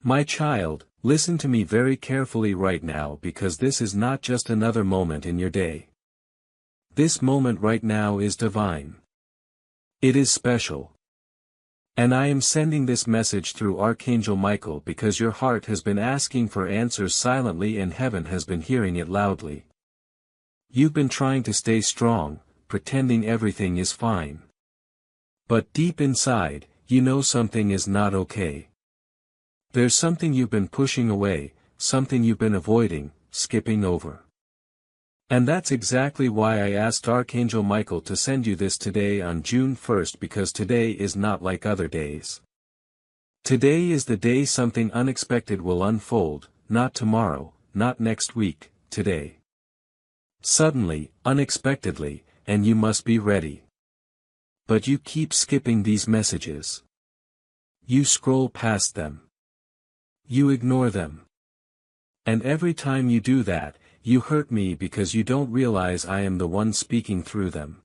My child, listen to me very carefully right now because this is not just another moment in your day. This moment right now is divine. It is special. And I am sending this message through Archangel Michael because your heart has been asking for answers silently and heaven has been hearing it loudly. You've been trying to stay strong, pretending everything is fine. But deep inside, you know something is not okay. There's something you've been pushing away, something you've been avoiding, skipping over. And that's exactly why I asked Archangel Michael to send you this today on June 1st because today is not like other days. Today is the day something unexpected will unfold, not tomorrow, not next week, today. Suddenly, unexpectedly, and you must be ready. But you keep skipping these messages. You scroll past them. You ignore them. And every time you do that, you hurt me because you don't realize I am the one speaking through them.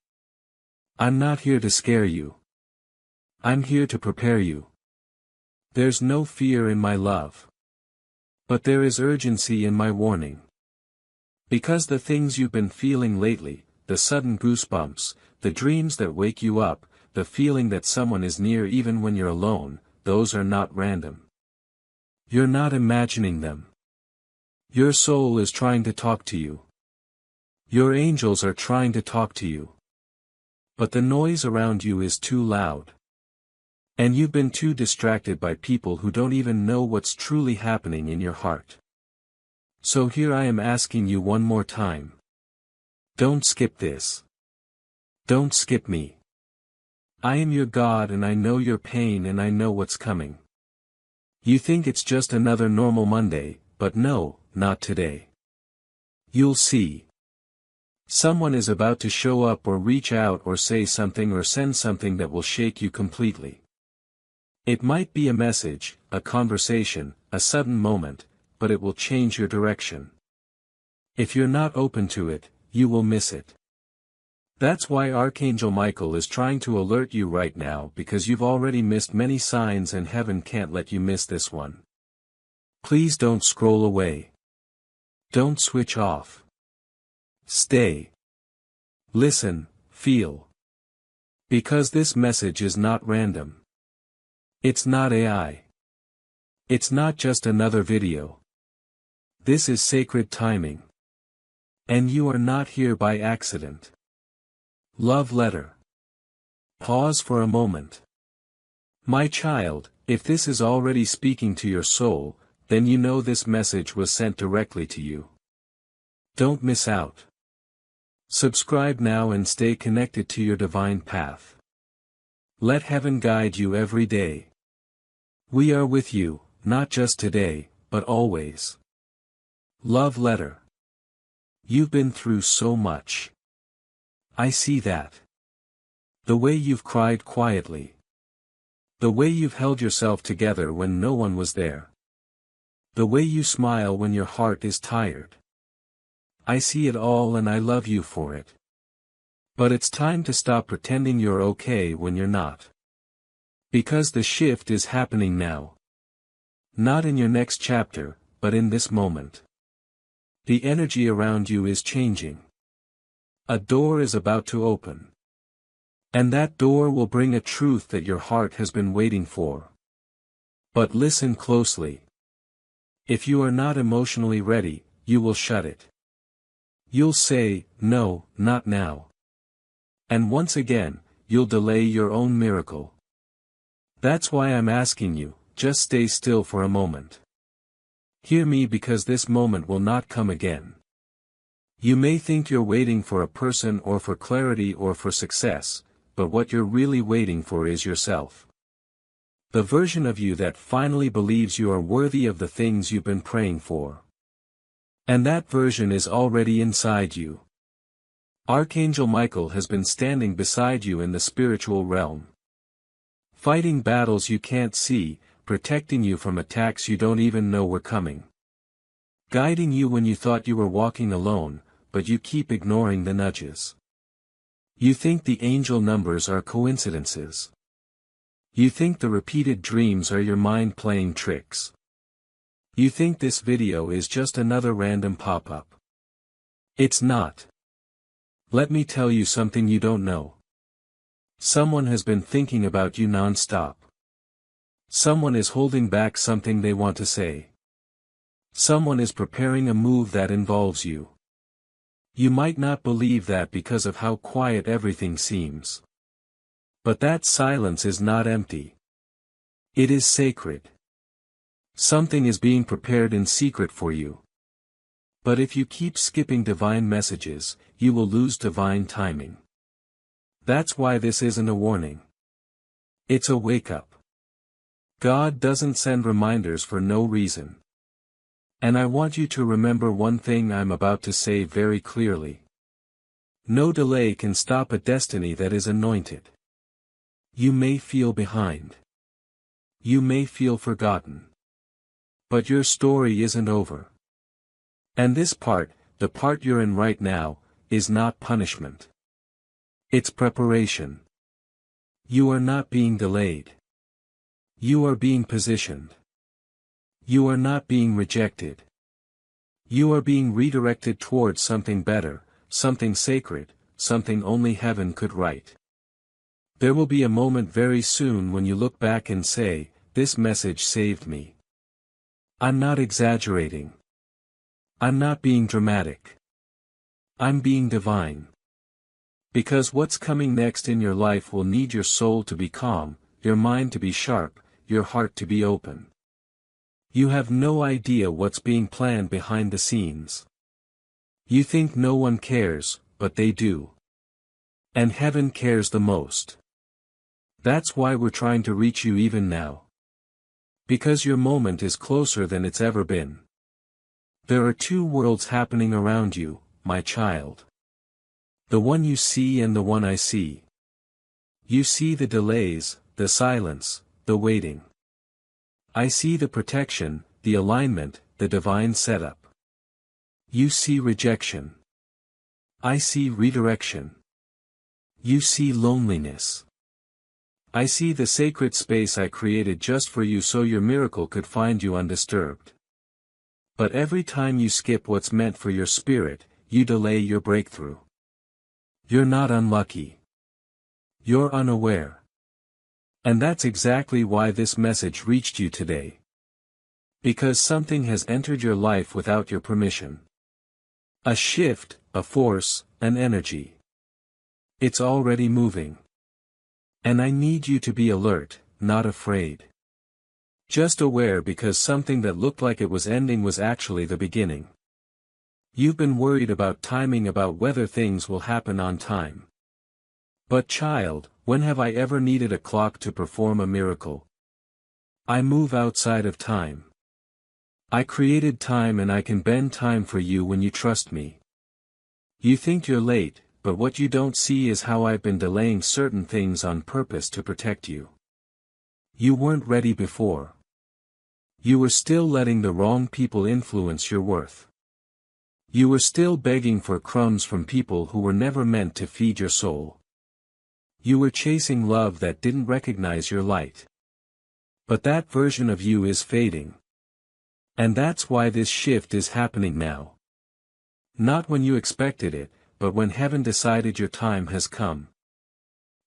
I'm not here to scare you. I'm here to prepare you. There's no fear in my love. But there is urgency in my warning. Because the things you've been feeling lately, the sudden goosebumps, the dreams that wake you up, the feeling that someone is near even when you're alone, those are not random. You're not imagining them. Your soul is trying to talk to you. Your angels are trying to talk to you. But the noise around you is too loud. And you've been too distracted by people who don't even know what's truly happening in your heart. So here I am asking you one more time. Don't skip this. Don't skip me. I am your God and I know your pain and I know what's coming. You think it's just another normal Monday, but no, not today. You'll see. Someone is about to show up or reach out or say something or send something that will shake you completely. It might be a message, a conversation, a sudden moment, but it will change your direction. If you're not open to it, you will miss it. That's why Archangel Michael is trying to alert you right now because you've already missed many signs and heaven can't let you miss this one. Please don't scroll away. Don't switch off. Stay. Listen, feel. Because this message is not random. It's not AI. It's not just another video. This is sacred timing. And you are not here by accident. Love letter. Pause for a moment. My child, if this is already speaking to your soul, then you know this message was sent directly to you. Don't miss out. Subscribe now and stay connected to your divine path. Let heaven guide you every day. We are with you, not just today, but always. Love letter. You've been through so much. I see that. The way you've cried quietly. The way you've held yourself together when no one was there. The way you smile when your heart is tired. I see it all and I love you for it. But it's time to stop pretending you're okay when you're not. Because the shift is happening now. Not in your next chapter, but in this moment. The energy around you is changing. A door is about to open. And that door will bring a truth that your heart has been waiting for. But listen closely. If you are not emotionally ready, you will shut it. You'll say, no, not now. And once again, you'll delay your own miracle. That's why I'm asking you, just stay still for a moment. Hear me because this moment will not come again. You may think you're waiting for a person or for clarity or for success, but what you're really waiting for is yourself. The version of you that finally believes you are worthy of the things you've been praying for. And that version is already inside you. Archangel Michael has been standing beside you in the spiritual realm. Fighting battles you can't see, protecting you from attacks you don't even know were coming. Guiding you when you thought you were walking alone, but you keep ignoring the nudges. You think the angel numbers are coincidences. You think the repeated dreams are your mind playing tricks. You think this video is just another random pop-up. It's not. Let me tell you something you don't know. Someone has been thinking about you non-stop. Someone is holding back something they want to say. Someone is preparing a move that involves you. You might not believe that because of how quiet everything seems. But that silence is not empty. It is sacred. Something is being prepared in secret for you. But if you keep skipping divine messages, you will lose divine timing. That's why this isn't a warning. It's a wake-up. God doesn't send reminders for no reason. And I want you to remember one thing I'm about to say very clearly. No delay can stop a destiny that is anointed. You may feel behind. You may feel forgotten. But your story isn't over. And this part, the part you're in right now, is not punishment. It's preparation. You are not being delayed. You are being positioned. You are not being rejected. You are being redirected towards something better, something sacred, something only heaven could write. There will be a moment very soon when you look back and say, "This message saved me." I'm not exaggerating. I'm not being dramatic. I'm being divine. Because what's coming next in your life will need your soul to be calm, your mind to be sharp, your heart to be open. You have no idea what's being planned behind the scenes. You think no one cares, but they do. And heaven cares the most. That's why we're trying to reach you even now. Because your moment is closer than it's ever been. There are two worlds happening around you, my child. The one you see and the one I see. You see the delays, the silence, the waiting. I see the protection, the alignment, the divine setup. You see rejection. I see redirection. You see loneliness. I see the sacred space I created just for you so your miracle could find you undisturbed. But every time you skip what's meant for your spirit, you delay your breakthrough. You're not unlucky. You're unaware. And that's exactly why this message reached you today. Because something has entered your life without your permission. A shift, a force, an energy. It's already moving. And I need you to be alert, not afraid. Just aware because something that looked like it was ending was actually the beginning. You've been worried about timing, about whether things will happen on time. But child, when have I ever needed a clock to perform a miracle? I move outside of time. I created time and I can bend time for you when you trust me. You think you're late, but what you don't see is how I've been delaying certain things on purpose to protect you. You weren't ready before. You were still letting the wrong people influence your worth. You were still begging for crumbs from people who were never meant to feed your soul. You were chasing love that didn't recognize your light. But that version of you is fading. And that's why this shift is happening now. Not when you expected it, but when heaven decided your time has come.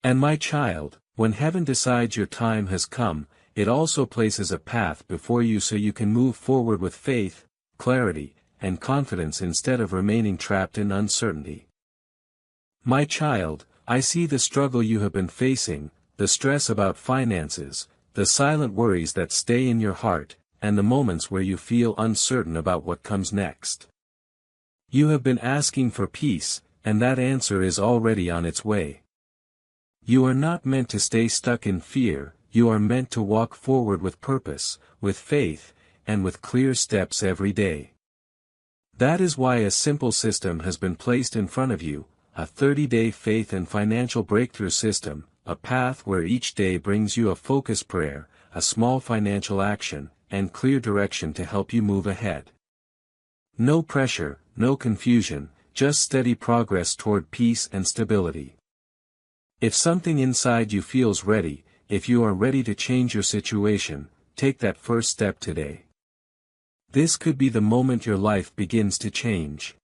And my child, when heaven decides your time has come, it also places a path before you so you can move forward with faith, clarity, and confidence instead of remaining trapped in uncertainty. My child, I see the struggle you have been facing, the stress about finances, the silent worries that stay in your heart, and the moments where you feel uncertain about what comes next. You have been asking for peace, and that answer is already on its way. You are not meant to stay stuck in fear, you are meant to walk forward with purpose, with faith, and with clear steps every day. That is why a simple system has been placed in front of you, a 30-day faith and financial breakthrough system, a path where each day brings you a focused prayer, a small financial action, and clear direction to help you move ahead. No pressure, no confusion, just steady progress toward peace and stability. If something inside you feels ready, if you are ready to change your situation, take that first step today. This could be the moment your life begins to change.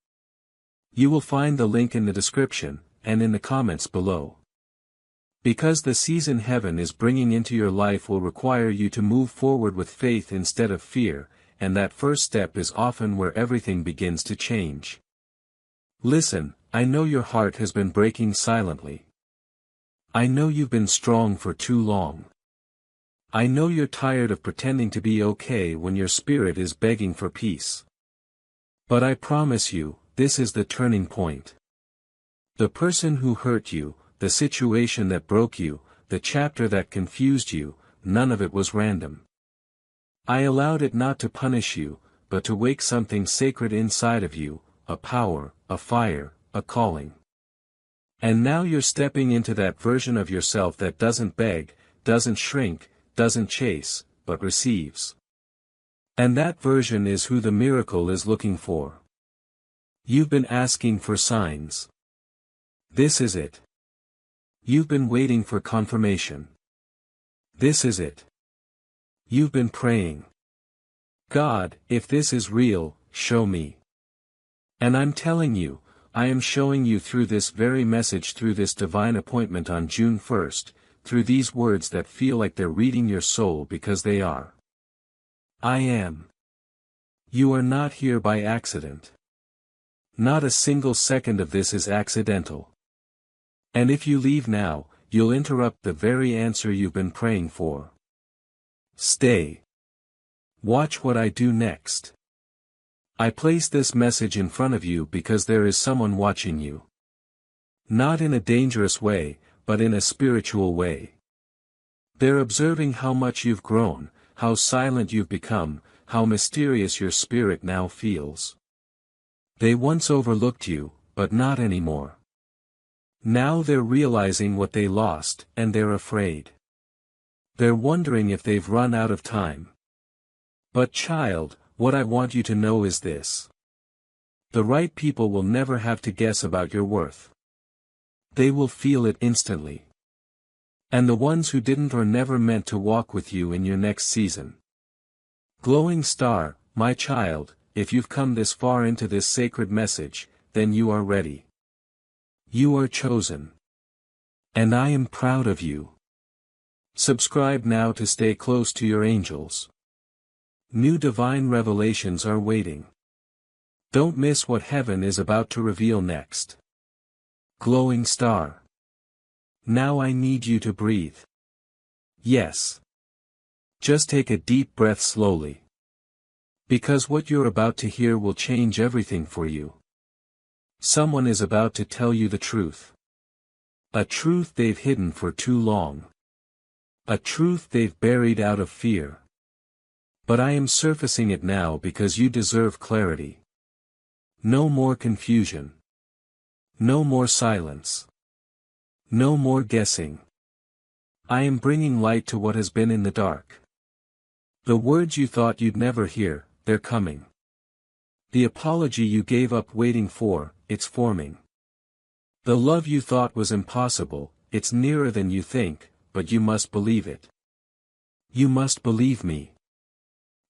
You will find the link in the description, and in the comments below. Because the season heaven is bringing into your life will require you to move forward with faith instead of fear, and that first step is often where everything begins to change. Listen, I know your heart has been breaking silently. I know you've been strong for too long. I know you're tired of pretending to be okay when your spirit is begging for peace. But I promise you, this is the turning point. The person who hurt you, the situation that broke you, the chapter that confused you, none of it was random. I allowed it not to punish you, but to wake something sacred inside of you, a power, a fire, a calling. And now you're stepping into that version of yourself that doesn't beg, doesn't shrink, doesn't chase, but receives. And that version is who the miracle is looking for. You've been asking for signs. This is it. You've been waiting for confirmation. This is it. You've been praying. God, if this is real, show me. And I'm telling you, I am showing you through this very message, through this divine appointment on June 1st, through these words that feel like they're reading your soul because they are. I am. You are not here by accident. Not a single second of this is accidental. And if you leave now, you'll interrupt the very answer you've been praying for. Stay. Watch what I do next. I place this message in front of you because there is someone watching you. Not in a dangerous way, but in a spiritual way. They're observing how much you've grown, how silent you've become, how mysterious your spirit now feels. They once overlooked you, but not anymore. Now they're realizing what they lost, and they're afraid. They're wondering if they've run out of time. But child, what I want you to know is this. The right people will never have to guess about your worth. They will feel it instantly. And the ones who didn't or never meant to walk with you in your next season. Glowing star, my child, if you've come this far into this sacred message, then you are ready. You are chosen. And I am proud of you. Subscribe now to stay close to your angels. New divine revelations are waiting. Don't miss what heaven is about to reveal next. Glowing star. Now I need you to breathe. Yes. Just take a deep breath slowly. Because what you're about to hear will change everything for you. Someone is about to tell you the truth. A truth they've hidden for too long. A truth they've buried out of fear. But I am surfacing it now because you deserve clarity. No more confusion. No more silence. No more guessing. I am bringing light to what has been in the dark. The words you thought you'd never hear, they're coming. The apology you gave up waiting for, it's forming. The love you thought was impossible, it's nearer than you think, but you must believe it. You must believe me.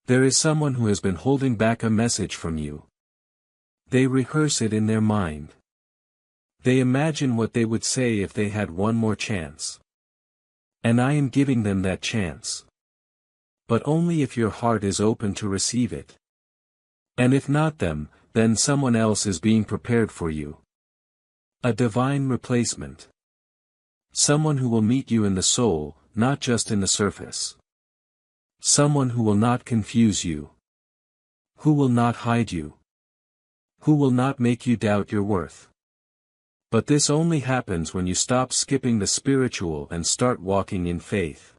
There is someone who has been holding back a message from you. They rehearse it in their mind. They imagine what they would say if they had one more chance. And I am giving them that chance. But only if your heart is open to receive it. And if not them, then someone else is being prepared for you. A divine replacement. Someone who will meet you in the soul, not just in the surface. Someone who will not confuse you. Who will not hide you. Who will not make you doubt your worth. But this only happens when you stop skipping the spiritual and start walking in faith.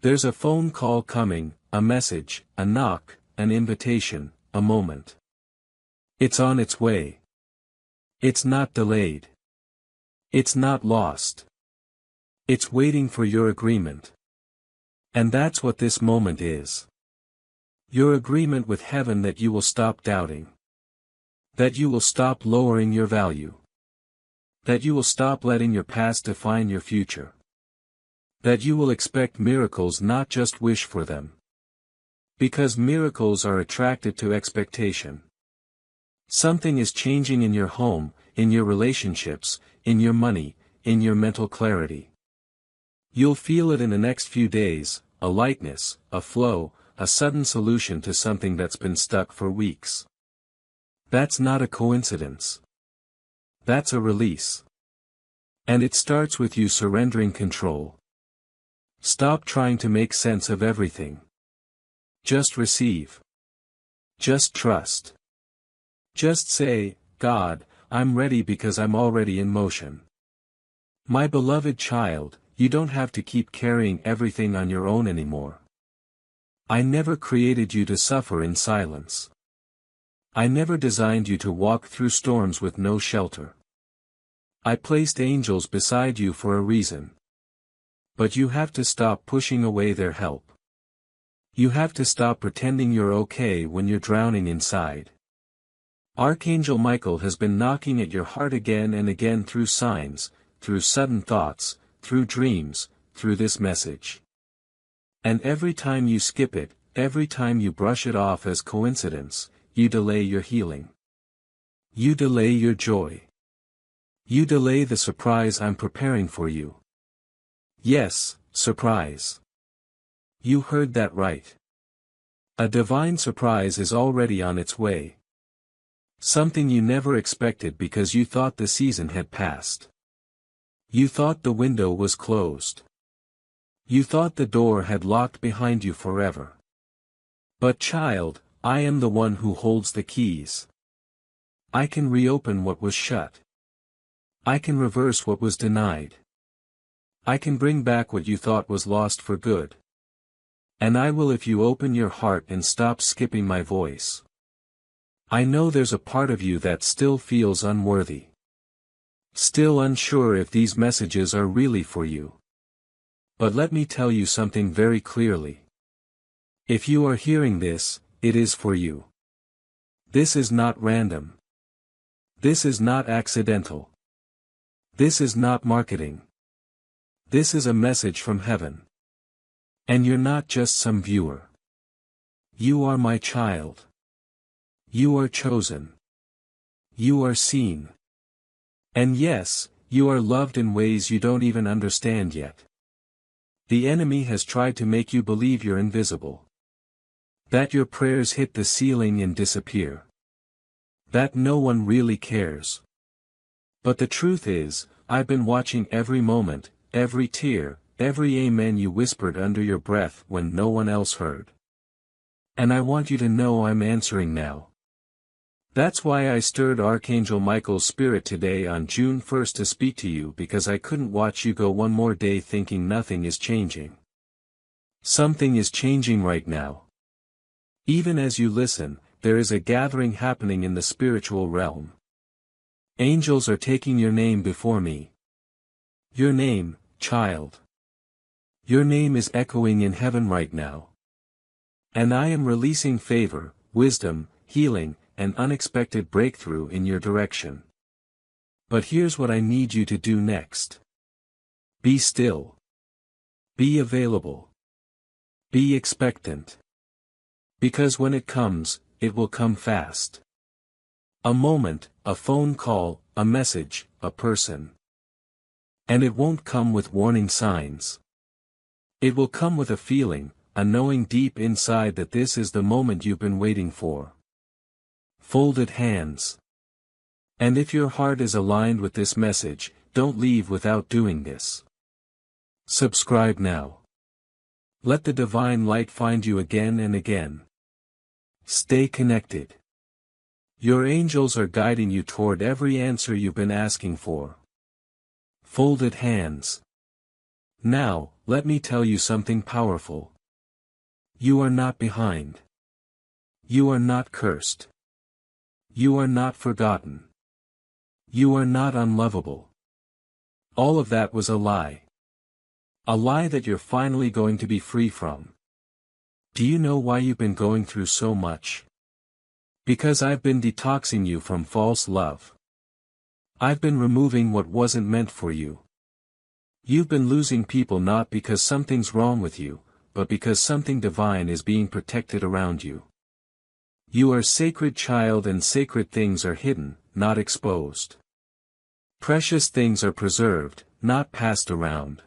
There's a phone call coming, a message, a knock, an invitation, a moment. It's on its way. It's not delayed. It's not lost. It's waiting for your agreement. And that's what this moment is. Your agreement with heaven that you will stop doubting. That you will stop lowering your value. That you will stop letting your past define your future. That you will expect miracles, not just wish for them. Because miracles are attracted to expectation. Something is changing in your home, in your relationships, in your money, in your mental clarity. You'll feel it in the next few days, a lightness, a flow, a sudden solution to something that's been stuck for weeks. That's not a coincidence. That's a release. And it starts with you surrendering control. Stop trying to make sense of everything. Just receive. Just trust. Just say, God, I'm ready because I'm already in motion. My beloved child, you don't have to keep carrying everything on your own anymore. I never created you to suffer in silence. I never designed you to walk through storms with no shelter. I placed angels beside you for a reason. But you have to stop pushing away their help. You have to stop pretending you're okay when you're drowning inside. Archangel Michael has been knocking at your heart again and again through signs, through sudden thoughts, through dreams, through this message. And every time you skip it, every time you brush it off as coincidence, you delay your healing. You delay your joy. You delay the surprise I'm preparing for you. Yes, surprise. You heard that right. A divine surprise is already on its way. Something you never expected because you thought the season had passed. You thought the window was closed. You thought the door had locked behind you forever. But child, I am the one who holds the keys. I can reopen what was shut. I can reverse what was denied. I can bring back what you thought was lost for good. And I will if you open your heart and stop skipping my voice. I know there's a part of you that still feels unworthy. Still unsure if these messages are really for you. But let me tell you something very clearly. If you are hearing this, it is for you. This is not random. This is not accidental. This is not marketing. This is a message from heaven. And you're not just some viewer. You are my child. You are chosen. You are seen. And yes, you are loved in ways you don't even understand yet. The enemy has tried to make you believe you're invisible. That your prayers hit the ceiling and disappear. That no one really cares. But the truth is, I've been watching every moment, every tear, every amen you whispered under your breath when no one else heard. And I want you to know I'm answering now. That's why I stirred Archangel Michael's spirit today on June 1st to speak to you, because I couldn't watch you go one more day thinking nothing is changing. Something is changing right now. Even as you listen, there is a gathering happening in the spiritual realm. Angels are taking your name before me. Your name, child. Your name is echoing in heaven right now. And I am releasing favor, wisdom, healing, and unexpected breakthrough in your direction. But here's what I need you to do next. Be still. Be available. Be expectant. Because when it comes, it will come fast. A moment, a phone call, a message, a person. And it won't come with warning signs. It will come with a feeling, a knowing deep inside that this is the moment you've been waiting for. Folded hands. And if your heart is aligned with this message, don't leave without doing this. Subscribe now. Let the divine light find you again and again. Stay connected. Your angels are guiding you toward every answer you've been asking for. Folded hands. Now, let me tell you something powerful. You are not behind. You are not cursed. You are not forgotten. You are not unlovable. All of that was a lie. A lie that you're finally going to be free from. Do you know why you've been going through so much? Because I've been detoxing you from false love. I've been removing what wasn't meant for you. You've been losing people not because something's wrong with you, but because something divine is being protected around you. You are sacred child, and sacred things are hidden, not exposed. Precious things are preserved, not passed around.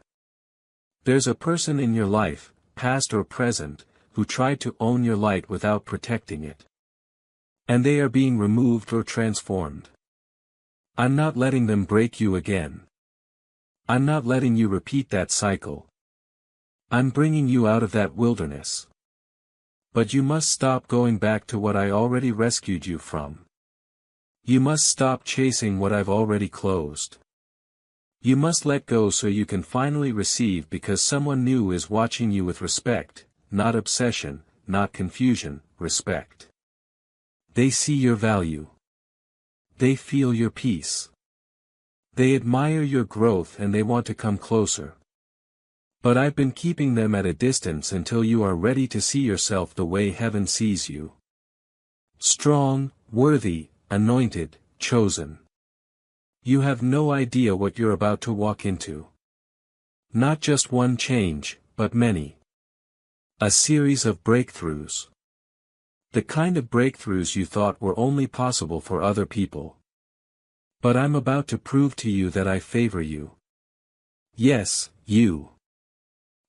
There's a person in your life, past or present, who tried to own your light without protecting it. And they are being removed or transformed. I'm not letting them break you again. I'm not letting you repeat that cycle. I'm bringing you out of that wilderness. But you must stop going back to what I already rescued you from. You must stop chasing what I've already closed. You must let go so you can finally receive, because someone new is watching you with respect, not obsession, not confusion, respect. They see your value. They feel your peace. They admire your growth and they want to come closer. But I've been keeping them at a distance until you are ready to see yourself the way heaven sees you. Strong, worthy, anointed, chosen. You have no idea what you're about to walk into. Not just one change, but many. A series of breakthroughs. The kind of breakthroughs you thought were only possible for other people. But I'm about to prove to you that I favor you. Yes, you.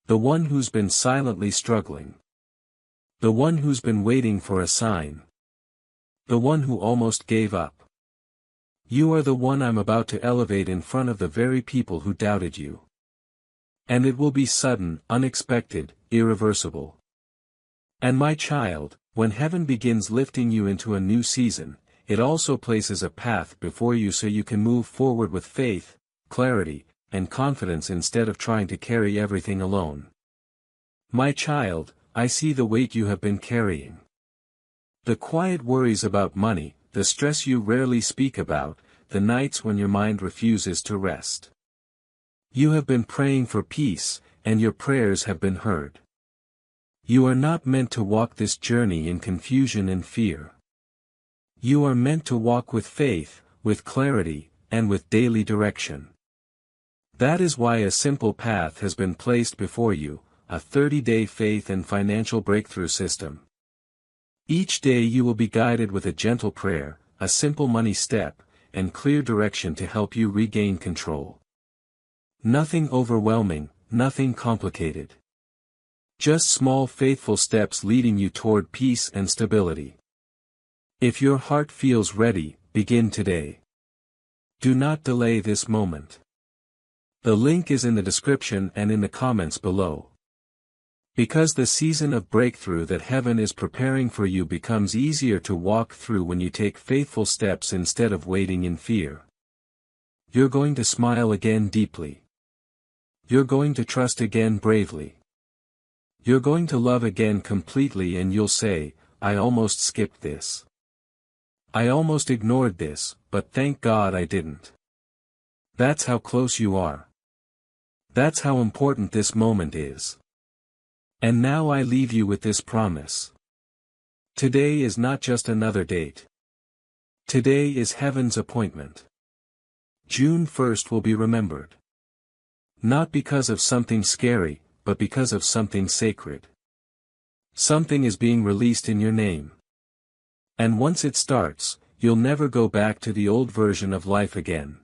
The one who's been silently struggling. The one who's been waiting for a sign. The one who almost gave up. You are the one I'm about to elevate in front of the very people who doubted you. And it will be sudden, unexpected, irreversible. And my child, when heaven begins lifting you into a new season, it also places a path before you so you can move forward with faith, clarity, and confidence instead of trying to carry everything alone. My child, I see the weight you have been carrying. The quiet worries about money, the stress you rarely speak about, the nights when your mind refuses to rest. You have been praying for peace, and your prayers have been heard. You are not meant to walk this journey in confusion and fear. You are meant to walk with faith, with clarity, and with daily direction. That is why a simple path has been placed before you, a 30-day faith and financial breakthrough system. Each day you will be guided with a gentle prayer, a simple money step, and clear direction to help you regain control. Nothing overwhelming, nothing complicated. Just small faithful steps leading you toward peace and stability. If your heart feels ready, begin today. Do not delay this moment. The link is in the description and in the comments below. Because the season of breakthrough that heaven is preparing for you becomes easier to walk through when you take faithful steps instead of waiting in fear. You're going to smile again deeply. You're going to trust again bravely. You're going to love again completely, and you'll say, I almost skipped this. I almost ignored this, but thank God I didn't. That's how close you are. That's how important this moment is. And now I leave you with this promise. Today is not just another date. Today is heaven's appointment. June 1st will be remembered. Not because of something scary, but because of something sacred. Something is being released in your name. And once it starts, you'll never go back to the old version of life again.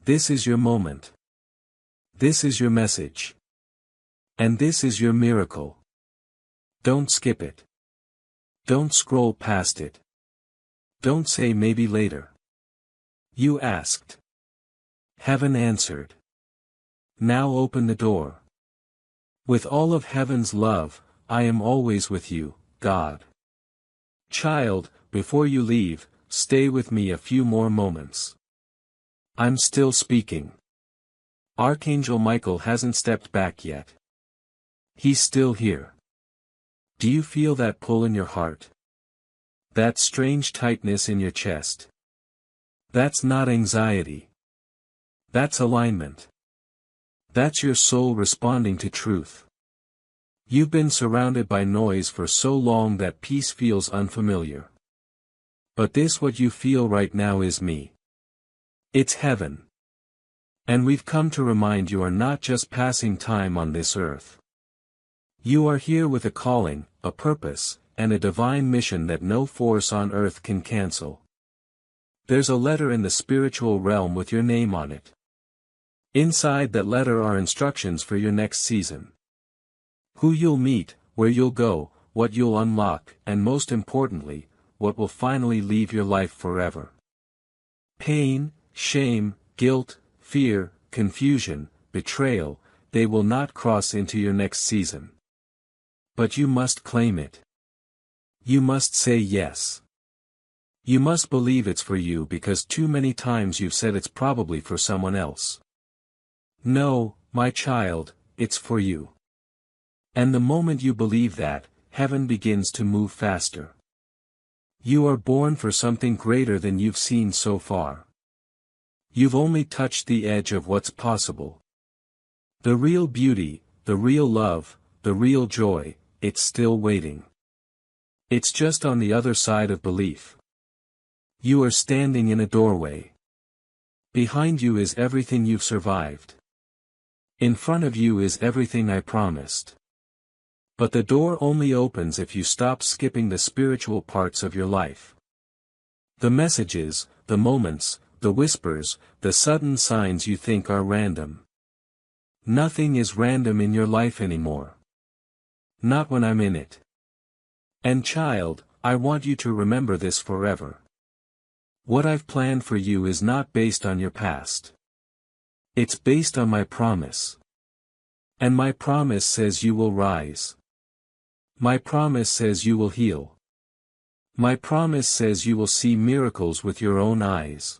This is your moment. This is your message. And this is your miracle. Don't skip it. Don't scroll past it. Don't say maybe later. You asked. Heaven answered. Now open the door. With all of heaven's love, I am always with you, God. Child, before you leave, stay with me a few more moments. I'm still speaking. Archangel Michael hasn't stepped back yet. He's still here. Do you feel that pull in your heart? That strange tightness in your chest? That's not anxiety. That's alignment. That's your soul responding to truth. You've been surrounded by noise for so long that peace feels unfamiliar. But this what you feel right now is me. It's heaven. And we've come to remind you are not just passing time on this earth. You are here with a calling, a purpose, and a divine mission that no force on earth can cancel. There's a letter in the spiritual realm with your name on it. Inside that letter are instructions for your next season. Who you'll meet, where you'll go, what you'll unlock, and most importantly, what will finally leave your life forever. Pain, shame, guilt, fear, confusion, betrayal, they will not cross into your next season. But you must claim it. You must say yes. You must believe it's for you because too many times you've said it's probably for someone else. No, my child, it's for you. And the moment you believe that, heaven begins to move faster. You are born for something greater than you've seen so far. You've only touched the edge of what's possible. The real beauty, the real love, the real joy, it's still waiting. It's just on the other side of belief. You are standing in a doorway. Behind you is everything you've survived. In front of you is everything I promised. But the door only opens if you stop skipping the spiritual parts of your life. The messages, the moments, the whispers, the sudden signs you think are random. Nothing is random in your life anymore. Not when I'm in it. And child, I want you to remember this forever. What I've planned for you is not based on your past. It's based on my promise. And my promise says you will rise. My promise says you will heal. My promise says you will see miracles with your own eyes.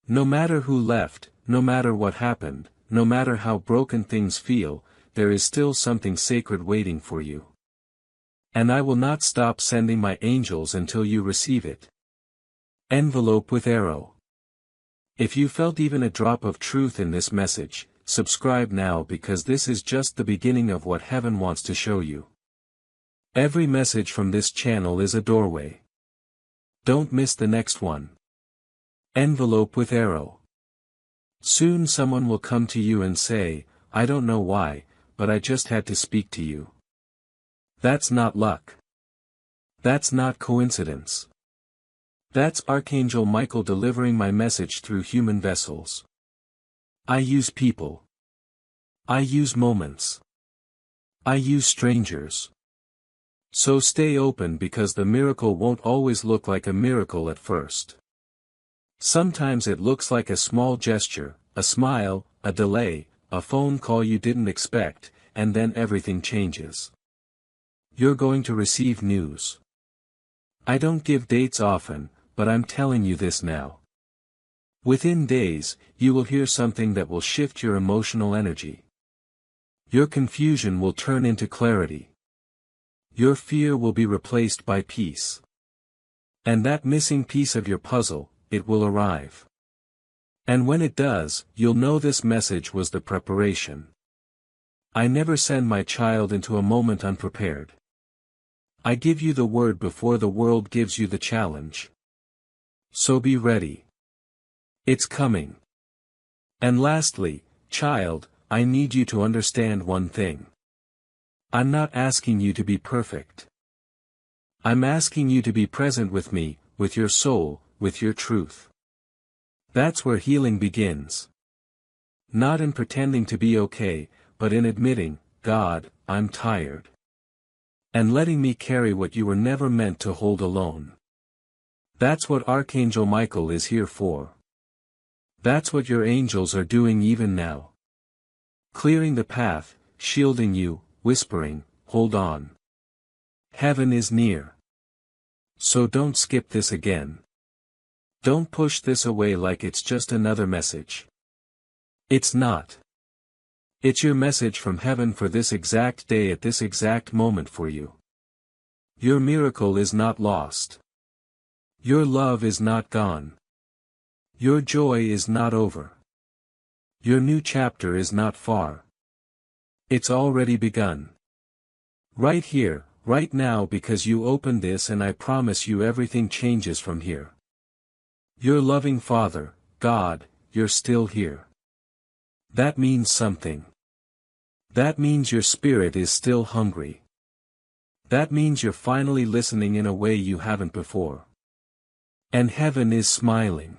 No matter who left, no matter what happened, no matter how broken things feel, there is still something sacred waiting for you. And I will not stop sending my angels until you receive it. Envelope with arrow. If you felt even a drop of truth in this message, subscribe now because this is just the beginning of what heaven wants to show you. Every message from this channel is a doorway. Don't miss the next one. Envelope with arrow. Soon someone will come to you and say, I don't know why, but I just had to speak to you. That's not luck. That's not coincidence. That's Archangel Michael delivering my message through human vessels. I use people. I use moments. I use strangers. So stay open because the miracle won't always look like a miracle at first. Sometimes it looks like a small gesture, a smile, a delay, a phone call you didn't expect, and then everything changes. You're going to receive news. I don't give dates often, but I'm telling you this now. Within days, you will hear something that will shift your emotional energy. Your confusion will turn into clarity. Your fear will be replaced by peace. And that missing piece of your puzzle, it will arrive. And when it does, you'll know this message was the preparation. I never send my child into a moment unprepared. I give you the word before the world gives you the challenge. So be ready. It's coming. And lastly, child, I need you to understand one thing. I'm not asking you to be perfect. I'm asking you to be present with me, with your soul, with your truth. That's where healing begins. Not in pretending to be okay, but in admitting, God, I'm tired. And letting me carry what you were never meant to hold alone. That's what Archangel Michael is here for. That's what your angels are doing even now. Clearing the path, shielding you, whispering, hold on. Heaven is near. So don't skip this again. Don't push this away like it's just another message. It's not. It's your message from heaven for this exact day at this exact moment for you. Your miracle is not lost. Your love is not gone. Your joy is not over. Your new chapter is not far. It's already begun. Right here, right now because you opened this and I promise you everything changes from here. Your loving Father, God, you're still here. That means something. That means your spirit is still hungry. That means you're finally listening in a way you haven't before. And heaven is smiling.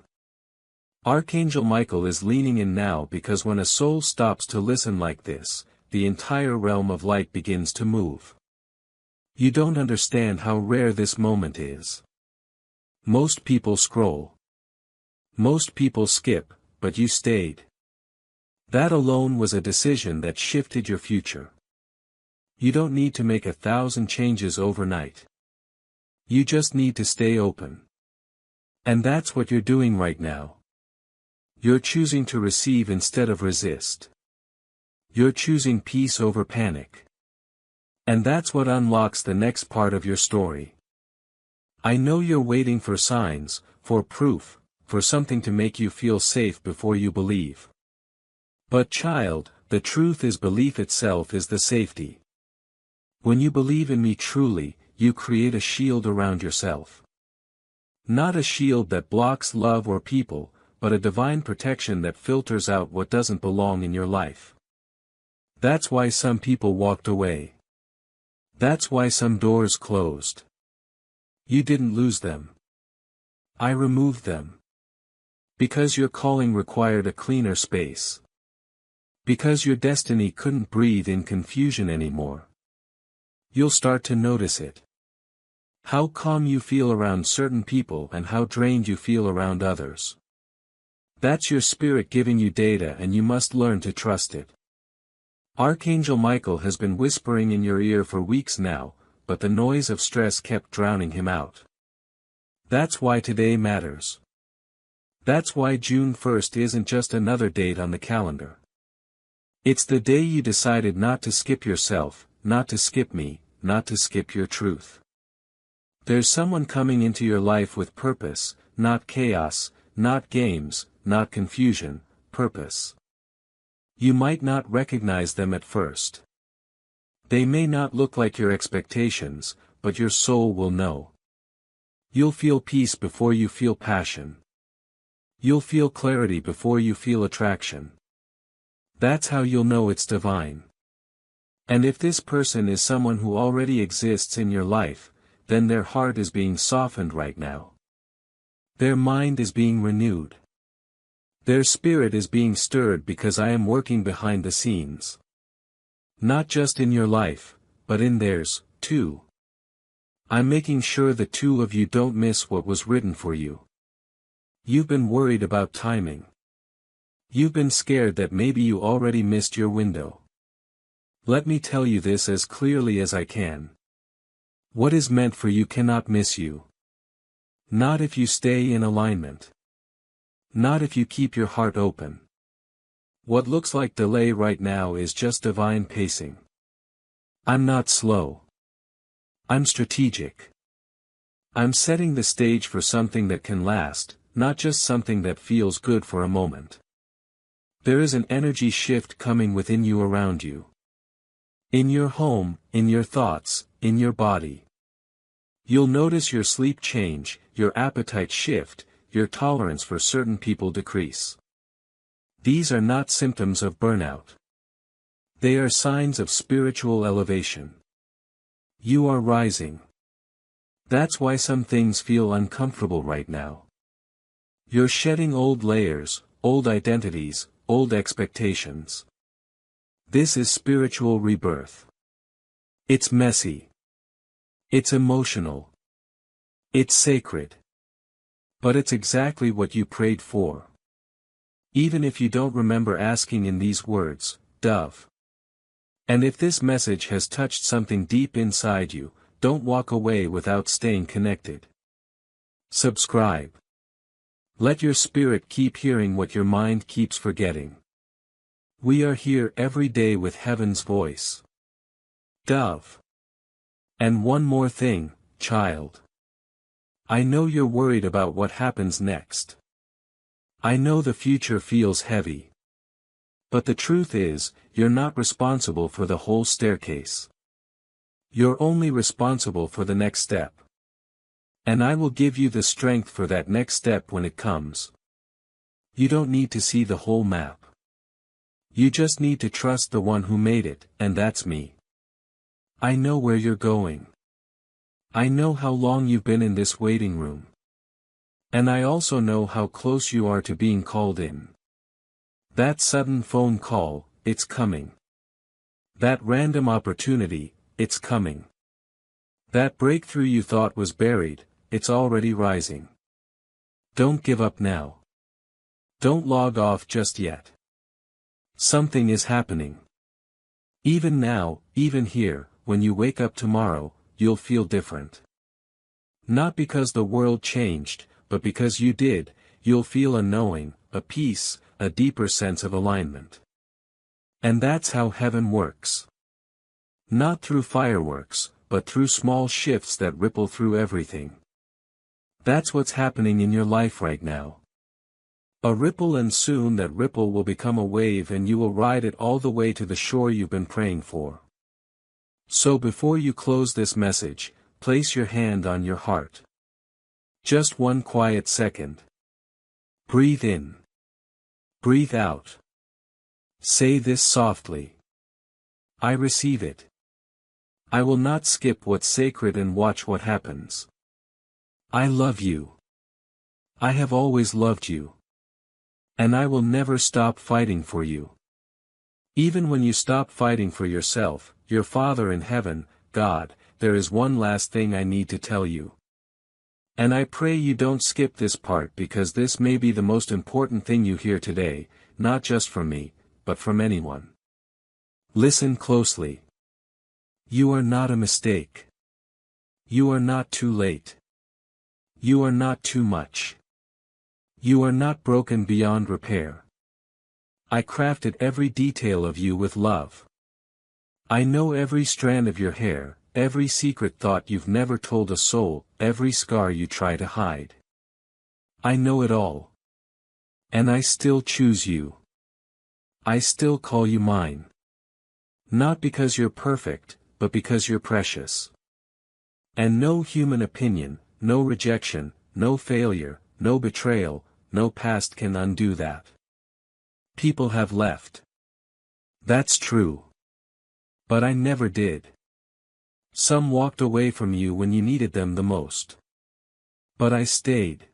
Archangel Michael is leaning in now because when a soul stops to listen like this, the entire realm of light begins to move. You don't understand how rare this moment is. Most people scroll. Most people skip, but you stayed. That alone was a decision that shifted your future. You don't need to make 1,000 changes overnight. You just need to stay open. And that's what you're doing right now. You're choosing to receive instead of resist. You're choosing peace over panic. And that's what unlocks the next part of your story. I know you're waiting for signs, for proof, for something to make you feel safe before you believe. But child, the truth is belief itself is the safety. When you believe in me truly, you create a shield around yourself. Not a shield that blocks love or people, but a divine protection that filters out what doesn't belong in your life. That's why some people walked away. That's why some doors closed. You didn't lose them. I removed them. Because your calling required a cleaner space. Because your destiny couldn't breathe in confusion anymore. You'll start to notice it. How calm you feel around certain people and how drained you feel around others. That's your spirit giving you data and you must learn to trust it. Archangel Michael has been whispering in your ear for weeks now, but the noise of stress kept drowning him out. That's why today matters. That's why June 1st isn't just another date on the calendar. It's the day you decided not to skip yourself, not to skip me, not to skip your truth. There's someone coming into your life with purpose, not chaos, not games, not confusion, purpose. You might not recognize them at first. They may not look like your expectations, but your soul will know. You'll feel peace before you feel passion. You'll feel clarity before you feel attraction. That's how you'll know it's divine. And if this person is someone who already exists in your life, then their heart is being softened right now. Their mind is being renewed. Their spirit is being stirred because I am working behind the scenes. Not just in your life, but in theirs, too. I'm making sure the two of you don't miss what was written for you. You've been worried about timing. You've been scared that maybe you already missed your window. Let me tell you this as clearly as I can. What is meant for you cannot miss you. Not if you stay in alignment. Not if you keep your heart open. What looks like delay right now is just divine pacing. I'm not slow. I'm strategic. I'm setting the stage for something that can last, not just something that feels good for a moment. There is an energy shift coming within you around you. In your home, in your thoughts, in your body. You'll notice your sleep change, your appetite shift, your tolerance for certain people decrease. These are not symptoms of burnout. They are signs of spiritual elevation. You are rising. That's why some things feel uncomfortable right now. You're shedding old layers, old identities, old expectations. This is spiritual rebirth. It's messy. It's emotional. It's sacred. But it's exactly what you prayed for. Even if you don't remember asking in these words, Dove. And if this message has touched something deep inside you, don't walk away without staying connected. Subscribe. Let your spirit keep hearing what your mind keeps forgetting. We are here every day with heaven's voice. Dove. And one more thing, child. I know you're worried about what happens next. I know the future feels heavy. But the truth is, you're not responsible for the whole staircase. You're only responsible for the next step. And I will give you the strength for that next step when it comes. You don't need to see the whole map. You just need to trust the one who made it, and that's me. I know where you're going. I know how long you've been in this waiting room. And I also know how close you are to being called in. That sudden phone call, it's coming. That random opportunity, it's coming. That breakthrough you thought was buried, it's already rising. Don't give up now. Don't log off just yet. Something is happening. Even now, even here, when you wake up tomorrow, you'll feel different. Not because the world changed, but because you did. You'll feel a knowing, a peace, a deeper sense of alignment. And that's how heaven works. Not through fireworks, but through small shifts that ripple through everything. That's what's happening in your life right now. A ripple, and soon that ripple will become a wave and you will ride it all the way to the shore you've been praying for. So before you close this message, place your hand on your heart. Just one quiet second. Breathe in. Breathe out. Say this softly. I receive it. I will not skip what's sacred and watch what happens. I love you. I have always loved you. And I will never stop fighting for you. Even when you stop fighting for yourself, your Father in heaven, God, there is one last thing I need to tell you. And I pray you don't skip this part, because this may be the most important thing you hear today, not just from me, but from anyone. Listen closely. You are not a mistake. You are not too late. You are not too much. You are not broken beyond repair. I crafted every detail of you with love. I know every strand of your hair, every secret thought you've never told a soul, every scar you try to hide. I know it all. And I still choose you. I still call you mine. Not because you're perfect, but because you're precious. And no human opinion, no rejection, no failure, no betrayal, no past can undo that. People have left. That's true. But I never did. Some walked away from you when you needed them the most. But I stayed.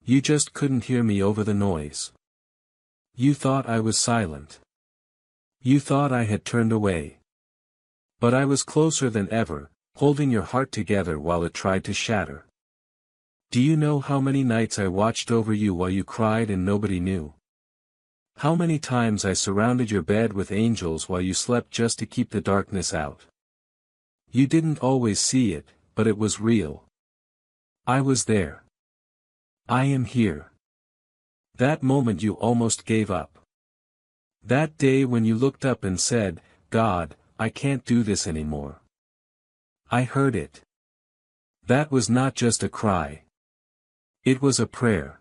You just couldn't hear me over the noise. You thought I was silent. You thought I had turned away. But I was closer than ever, holding your heart together while it tried to shatter. Do you know how many nights I watched over you while you cried and nobody knew? How many times I surrounded your bed with angels while you slept just to keep the darkness out? You didn't always see it, but it was real. I was there. I am here. That moment you almost gave up. That day when you looked up and said, God, I can't do this anymore. I heard it. That was not just a cry. It was a prayer.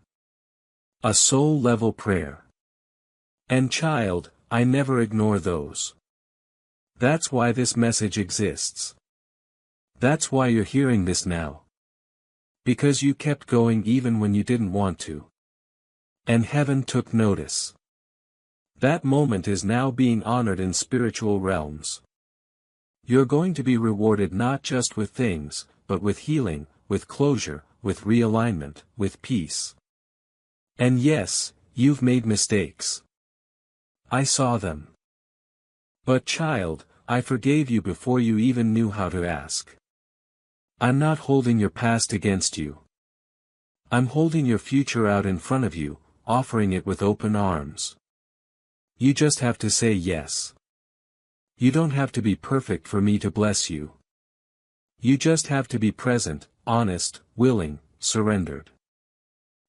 A soul-level prayer. And child, I never ignore those. That's why this message exists. That's why you're hearing this now. Because you kept going even when you didn't want to. And heaven took notice. That moment is now being honored in spiritual realms. You're going to be rewarded not just with things, but with healing, with closure, with realignment, with peace. And yes, you've made mistakes. I saw them. But child, I forgave you before you even knew how to ask. I'm not holding your past against you. I'm holding your future out in front of you, offering it with open arms. You just have to say yes. You don't have to be perfect for me to bless you. You just have to be present, honest, willing, surrendered.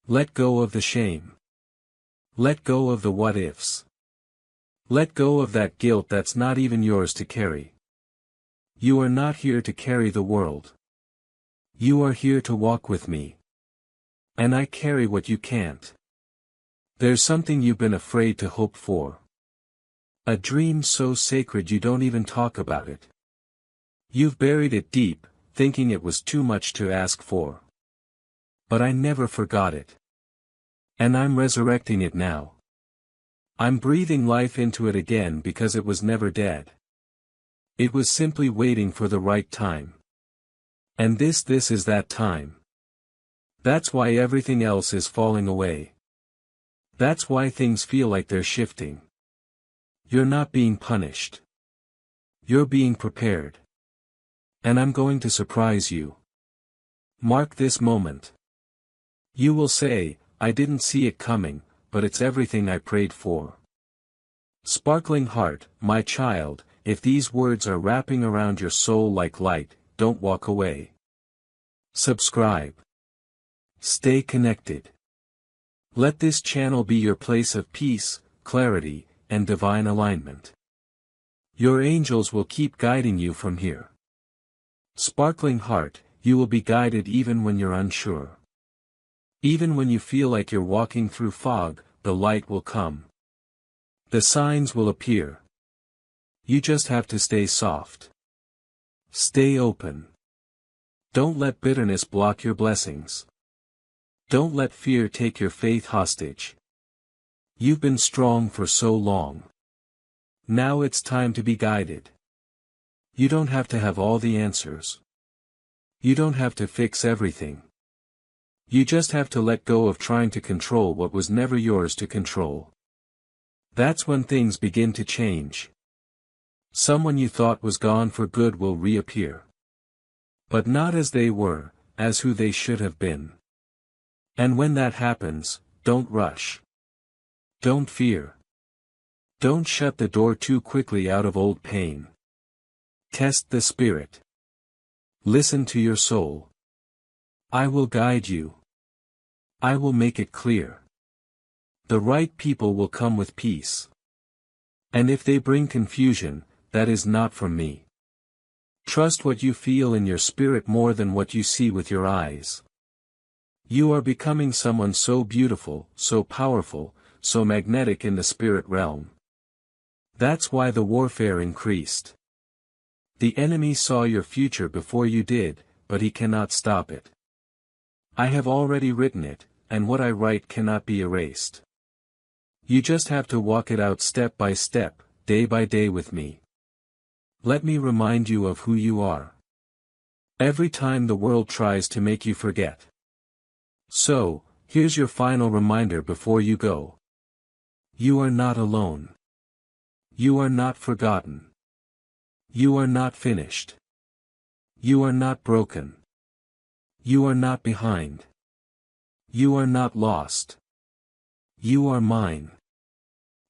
Let go of the shame. Let go of the what-ifs. Let go of that guilt that's not even yours to carry. You are not here to carry the world. You are here to walk with me. And I carry what you can't. There's something you've been afraid to hope for. A dream so sacred you don't even talk about it. You've buried it deep, thinking it was too much to ask for. But I never forgot it. And I'm resurrecting it now. I'm breathing life into it again because it was never dead. It was simply waiting for the right time. And this is that time. That's why everything else is falling away. That's why things feel like they're shifting. You're not being punished. You're being prepared. And I'm going to surprise you. Mark this moment. You will say, I didn't see it coming, but it's everything I prayed for. Sparkling heart, my child, if these words are wrapping around your soul like light, don't walk away. Subscribe. Stay connected. Let this channel be your place of peace, clarity, and divine alignment. Your angels will keep guiding you from here. Sparkling heart, you will be guided even when you're unsure. Even when you feel like you're walking through fog, the light will come. The signs will appear. You just have to stay soft. Stay open. Don't let bitterness block your blessings. Don't let fear take your faith hostage. You've been strong for so long. Now it's time to be guided. You don't have to have all the answers. You don't have to fix everything. You just have to let go of trying to control what was never yours to control. That's when things begin to change. Someone you thought was gone for good will reappear. But not as they were, as who they should have been. And when that happens, don't rush. Don't fear. Don't shut the door too quickly out of old pain. Test the spirit. Listen to your soul. I will guide you. I will make it clear. The right people will come with peace. And if they bring confusion, that is not from me. Trust what you feel in your spirit more than what you see with your eyes. You are becoming someone so beautiful, so powerful, so magnetic in the spirit realm. That's why the warfare increased. The enemy saw your future before you did, but he cannot stop it. I have already written it, and what I write cannot be erased. You just have to walk it out step by step, day by day with me. Let me remind you of who you are. Every time the world tries to make you forget. So, here's your final reminder before you go. You are not alone. You are not forgotten. You are not finished. You are not broken. You are not behind. You are not lost. You are mine.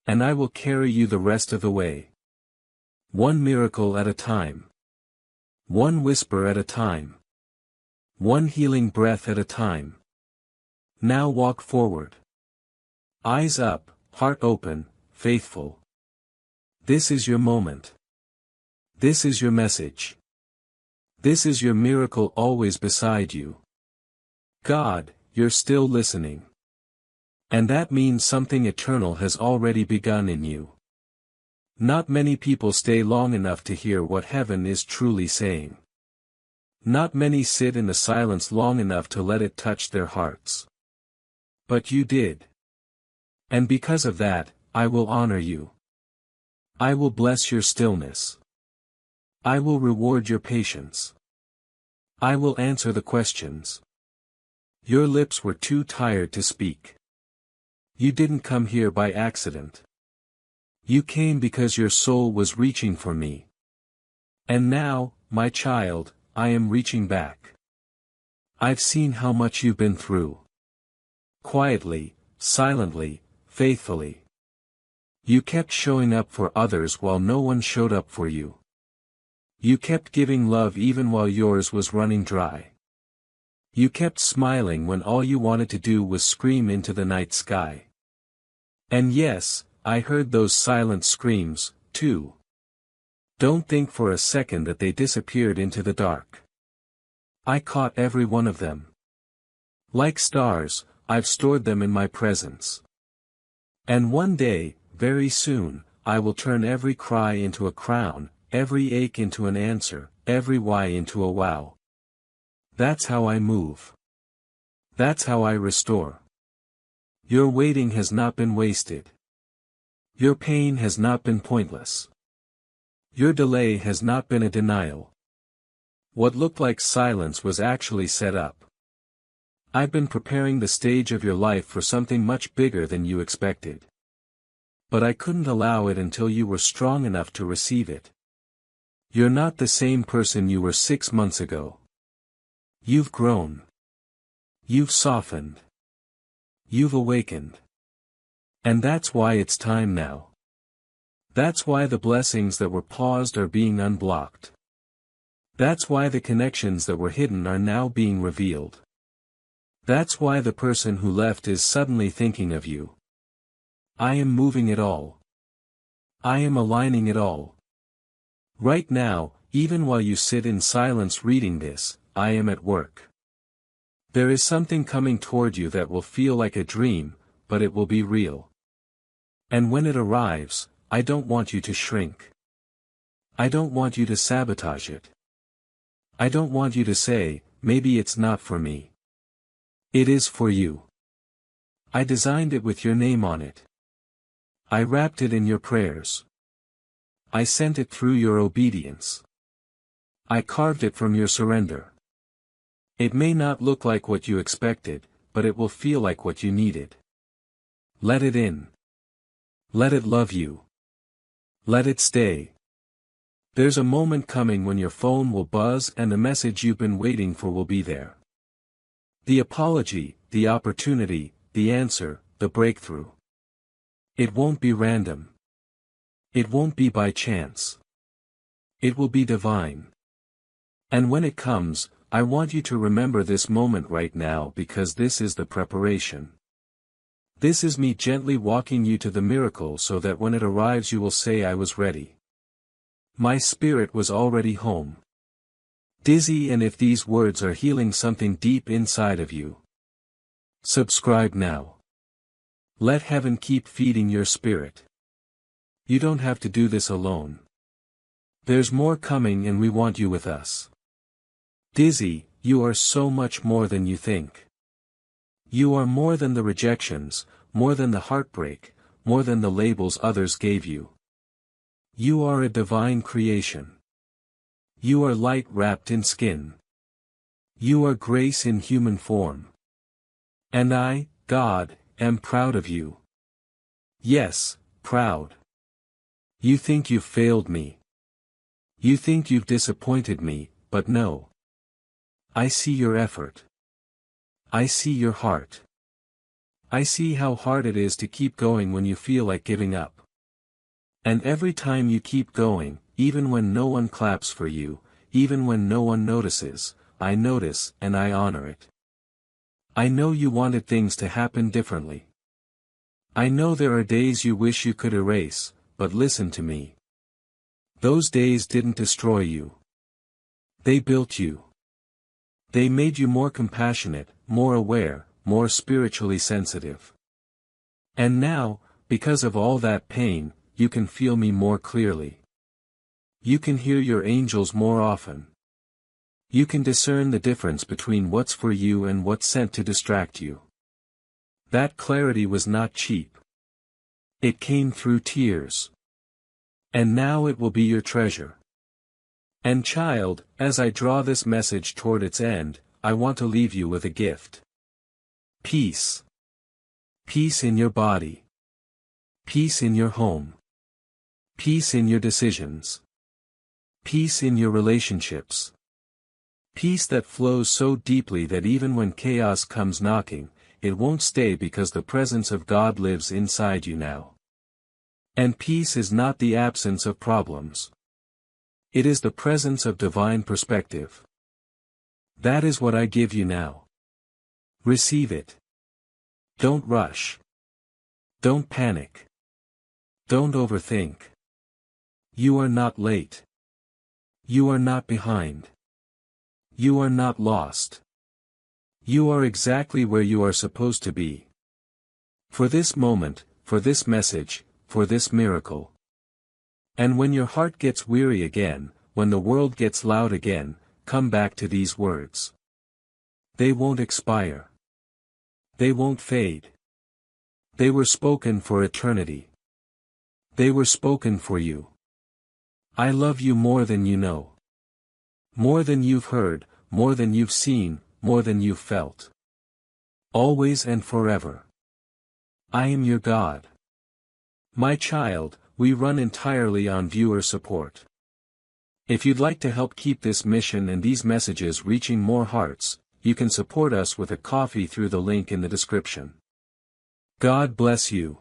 And I will carry you the rest of the way. One miracle at a time. One whisper at a time. One healing breath at a time. Now walk forward. Eyes up, heart open, faithful. This is your moment. This is your message. This is your miracle always beside you. God, you're still listening. And that means something eternal has already begun in you. Not many people stay long enough to hear what heaven is truly saying. Not many sit in the silence long enough to let it touch their hearts. But you did. And because of that, I will honor you. I will bless your stillness. I will reward your patience. I will answer the questions. Your lips were too tired to speak. You didn't come here by accident. You came because your soul was reaching for me. And now, my child, I am reaching back. I've seen how much you've been through. Quietly, silently, faithfully. You kept showing up for others while no one showed up for you. You kept giving love even while yours was running dry. You kept smiling when all you wanted to do was scream into the night sky. And yes, I heard those silent screams, too. Don't think for a second that they disappeared into the dark. I caught every one of them. Like stars, I've stored them in my presence. And one day, very soon, I will turn every cry into a crown, every ache into an answer, every why into a wow. That's how I move. That's how I restore. Your waiting has not been wasted. Your pain has not been pointless. Your delay has not been a denial. What looked like silence was actually set up. I've been preparing the stage of your life for something much bigger than you expected. But I couldn't allow it until you were strong enough to receive it. You're not the same person you were 6 months ago. You've grown. You've softened. You've awakened. And that's why it's time now. That's why the blessings that were paused are being unblocked. That's why the connections that were hidden are now being revealed. That's why the person who left is suddenly thinking of you. I am moving it all. I am aligning it all. Right now, even while you sit in silence reading this, I am at work. There is something coming toward you that will feel like a dream, but it will be real. And when it arrives, I don't want you to shrink. I don't want you to sabotage it. I don't want you to say, maybe it's not for me. It is for you. I designed it with your name on it. I wrapped it in your prayers. I sent it through your obedience. I carved it from your surrender. It may not look like what you expected, but it will feel like what you needed. Let it in. Let it love you. Let it stay. There's a moment coming when your phone will buzz and the message you've been waiting for will be there. The apology, the opportunity, the answer, the breakthrough. It won't be random. It won't be by chance. It will be divine. And when it comes, I want you to remember this moment right now because this is the preparation. This is me gently walking you to the miracle so that when it arrives you will say I was ready. My spirit was already home. Dizzy, and if these words are healing something deep inside of you, subscribe now. Let heaven keep feeding your spirit. You don't have to do this alone. There's more coming and we want you with us. Dizzy, you are so much more than you think. You are more than the rejections, more than the heartbreak, more than the labels others gave you. You are a divine creation. You are light wrapped in skin. You are grace in human form. And I, God, am proud of you. Yes, proud. You think you've failed me. You think you've disappointed me, but no. I see your effort. I see your heart. I see how hard it is to keep going when you feel like giving up. And every time you keep going, even when no one claps for you, even when no one notices, I notice and I honor it. I know you wanted things to happen differently. I know there are days you wish you could erase, but listen to me. Those days didn't destroy you. They built you. They made you more compassionate, more aware, more spiritually sensitive. And now, because of all that pain, you can feel me more clearly. You can hear your angels more often. You can discern the difference between what's for you and what's sent to distract you. That clarity was not cheap. It came through tears. And now it will be your treasure. And child, as I draw this message toward its end, I want to leave you with a gift. Peace. Peace in your body. Peace in your home. Peace in your decisions. Peace in your relationships. Peace that flows so deeply that even when chaos comes knocking, it won't stay because the presence of God lives inside you now. And peace is not the absence of problems. It is the presence of divine perspective. That is what I give you now. Receive it. Don't rush. Don't panic. Don't overthink. You are not late. You are not behind. You are not lost. You are exactly where you are supposed to be. For this moment, for this message, for this miracle. And when your heart gets weary again, when the world gets loud again, come back to these words. They won't expire. They won't fade. They were spoken for eternity. They were spoken for you. I love you more than you know. More than you've heard, more than you've seen, more than you've felt. Always and forever. I am your God. My child, we run entirely on viewer support. If you'd like to help keep this mission and these messages reaching more hearts, you can support us with a coffee through the link in the description. God bless you.